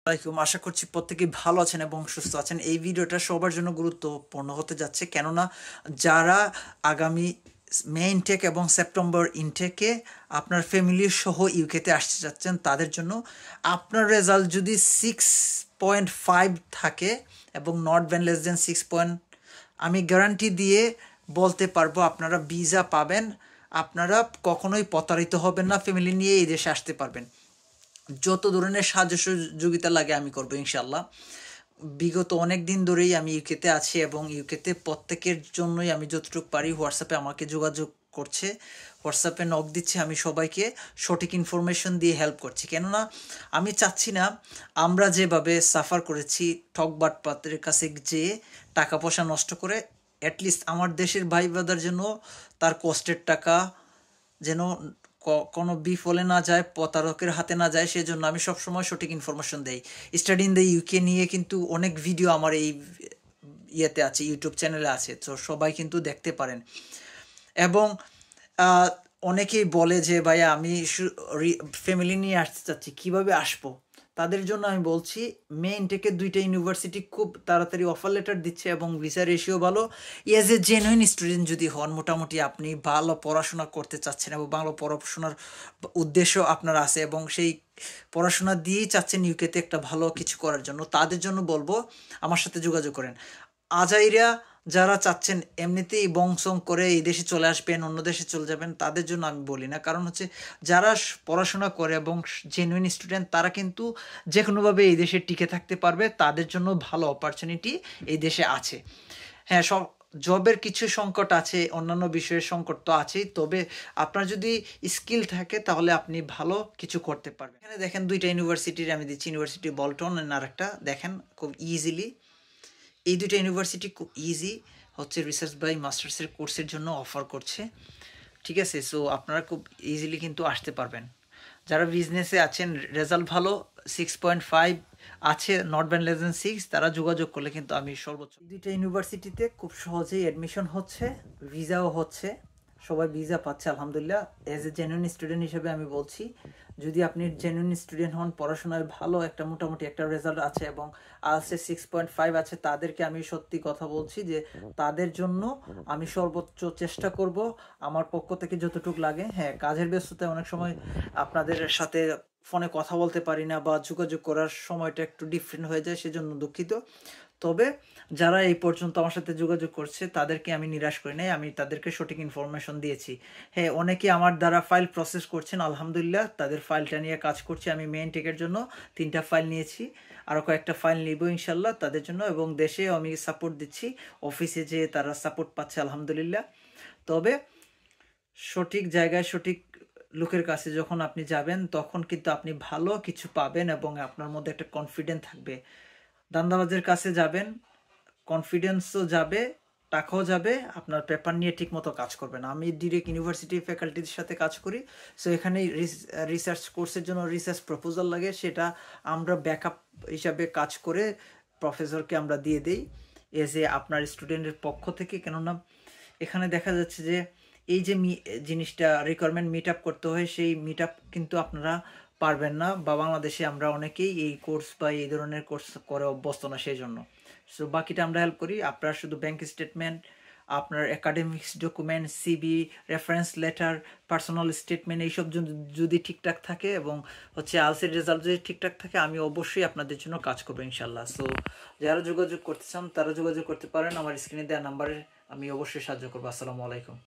আসসালামাইকুম। আশা করছি প্রত্যেকেই ভালো আছেন এবং সুস্থ আছেন। এই ভিডিওটা সবার জন্য গুরুত্বপূর্ণ হতে যাচ্ছে, কেননা যারা আগামী মে ইনটেক এবং সেপ্টেম্বর ইনটেকে আপনার ফ্যামিলির সহ ইউকেতে আসতে চাচ্ছেন, তাদের জন্য আপনার রেজাল্ট যদি 6.5 থাকে এবং নট ব্যান লেস দেন 6 আমি গ্যারান্টি দিয়ে বলতে পারবো আপনারা ভিসা পাবেন। আপনারা কখনোই প্রতারিত হবেন না, ফ্যামিলি নিয়ে এই দেশে আসতে পারবেন। যত ধরনের সাহায্য সহযোগিতা লাগে আমি করবো ইনশাল্লাহ। বিগত অনেক দিন ধরেই আমি ইউকেতে আছি এবং ইউকেতে প্রত্যেকের জন্যই আমি যতটুকু পারি হোয়াটসঅ্যাপে আমাকে যোগাযোগ করছে, হোয়াটসঅ্যাপে নক দিচ্ছে, আমি সবাইকে সঠিক ইনফরমেশন দিয়ে হেল্প করছি। কেননা আমি চাচ্ছি না আমরা যেভাবে সাফার করেছি ঠকবাটপাতের কাছে যেয়ে টাকা পয়সা নষ্ট করে, অ্যাটলিস্ট আমার দেশের ভাই ব্রাদার জন্য তার কষ্টের টাকা যেন কোনো বিফলে না যায়, প্রতারকের হাতে না যায়, সেজন্য আমি সবসময় সঠিক ইনফরমেশন দেই। স্টাডি ইন দ্য ইউকে নিয়ে কিন্তু অনেক ভিডিও আমার এই ইয়েতে আছে, ইউটিউব চ্যানেলে আছে, তো সবাই কিন্তু দেখতে পারেন। এবং অনেকেই বলে যে ভাইয়া আমি ফ্যামিলি নিয়ে আসতে চাচ্ছি, কীভাবে আসবো? তাদের জন্য আমি বলছি মে ইনটেকে 2টা ইউনিভার্সিটি খুব তাড়াতাড়ি অফার লেটার দিচ্ছে এবং ভিসা রেশিও ভালো। এজ এ জেনুইন স্টুডেন্ট যদি হন, মোটামুটি আপনি ভালো পড়াশোনা করতে চাচ্ছেন এবং বাংলা পড়াশোনার উদ্দেশ্য আপনার আছে এবং সেই পড়াশোনা দিয়েই চাচ্ছেন ইউকেতে একটা ভালো কিছু করার জন্য, তাদের জন্য বলবো আমার সাথে যোগাযোগ করেন। আজাইরা যারা চাচ্ছেন এমনিতেই বংশং করে এই দেশে চলে আসবেন, অন্য দেশে চলে যাবেন, তাদের জন্য আমি বলি না। কারণ হচ্ছে যারা পড়াশোনা করে এবং জেনুইন স্টুডেন্ট, তারা কিন্তু যে কোনোভাবে এই দেশে টিকে থাকতে পারবে, তাদের জন্য ভালো অপরচুনিটি এই দেশে আছে। হ্যাঁ, সব জবের কিছু সংকট আছে, অন্যান্য বিষয়ের সংকট তো আছেই, তবে আপনার যদি স্কিল থাকে তাহলে আপনি ভালো কিছু করতে পারবেন। এখানে দেখেন 2টা ইউনিভার্সিটির আমি দিচ্ছি, ইউনিভার্সিটি বল্টন আর একটা দেখেন খুব ইজিলি। এই 2টা ইউনিভার্সিটি খুব ইজি হচ্ছে রিসার্চ বাই মাস্টার্সের কোর্সের জন্য অফার করছে, ঠিক আছে? সো আপনারা খুব ইজিলি কিন্তু আসতে পারবেন। যারা বিজনেসে আছেন, রেজাল্ট ভালো 6.5 আছে, নট ব্যান লেস দেন 6, তারা যোগাযোগ করলে কিন্তু আমি সর্বোচ্চ 2টা ইউনিভার্সিটিতে খুব সহজেই অ্যাডমিশন হচ্ছে, ভিসাও হচ্ছে, সবাই ভিসা পাচ্ছে আলহামদুলিল্লাহ। অ্যাজ এ জেনুইন স্টুডেন্ট হিসেবে আমি বলছি, যদি আপনি জেনুইন স্টুডেন্ট হন, পড়াশোনায় ভালো একটা মোটামুটি একটা রেজাল্ট আছে এবং আলসে 6.5 আছে, তাদেরকে আমি সত্যি কথা বলছি যে তাদের জন্য আমি সর্বোচ্চ চেষ্টা করব আমার পক্ষ থেকে যতটুকু লাগে। হ্যাঁ, কাজের ব্যস্ততায় অনেক সময় আপনাদের সাথে ফোনে কথা বলতে পারি না বা যোগাযোগ করার সময়টা একটু ডিফারেন্ট হয়ে যায়, সেজন্য দুঃখিত। তবে যারা এই পর্যন্ত আমার সাথে যোগাযোগ করছে তাদেরকে আমি নিরাশ করি নাই, আমি তাদেরকে সঠিক ইনফরমেশন দিয়েছি। হ্যাঁ, অনেকে আমার দ্বারা ফাইল প্রসেস করছেন, আলহামদুলিল্লাহ তাদের ফাইলটা নিয়ে কাজ করছি। আমি মেইন টেকের জন্য 3টা ফাইল নিয়েছি, আরও কয়েকটা ফাইল নিব ইনশাল্লাহ তাদের জন্য, এবং দেশেও আমি সাপোর্ট দিচ্ছি, অফিসে যে তারা সাপোর্ট পাচ্ছে আলহামদুলিল্লাহ। তবে সঠিক জায়গায় সঠিক লোকের কাছে যখন আপনি যাবেন, তখন কিন্তু আপনি ভালো কিছু পাবেন এবং আপনার মধ্যে একটা কনফিডেন্স থাকবে। দান্দাবাজের কাছে যাবেন, কনফিডেন্সও যাবে, টাকাও যাবে, আপনার পেপার নিয়ে ঠিক মতো কাজ করবে না। আমি ডিরেক্ট ইউনিভার্সিটি ফ্যাকাল্টির সাথে কাজ করি, সো এখানে রিসার্চ কোর্সের জন্য রিসার্চ প্রপোজাল লাগে, সেটা আমরা ব্যাকআপ হিসাবে কাজ করে প্রফেসরকে আমরা দিয়ে দিই এজ এ আপনার স্টুডেন্টের পক্ষ থেকে। কেননা এখানে দেখা যাচ্ছে যে এই যে জিনিসটা রিকোয়ারমেন্ট মিট আপ করতে হয়, সেই মিট আপ কিন্তু আপনারা পারবেন না, বা বাংলাদেশে আমরা অনেকেই এই কোর্স বা এই ধরনের কোর্স করে অভ্যস্ত না, সেই জন্য। সো বাকিটা আমরা হেল্প করি। আপনার শুধু ব্যাংক স্টেটমেন্ট, আপনার academics document, CV, reference letter, personal statement, এইসব যদি ঠিকঠাক থাকে এবং হচ্ছে আলসের রেজাল্ট যদি ঠিকঠাক থাকে, আমি অবশ্যই আপনাদের জন্য কাজ করবো ইনশাল্লাহ। সো যারা যোগাযোগ করতে চান তারা যোগাযোগ করতে পারেন, আমার স্ক্রিনে দেওয়া নাম্বারে আমি অবশ্যই সাহায্য করবো। আসসালামু আলাইকুম।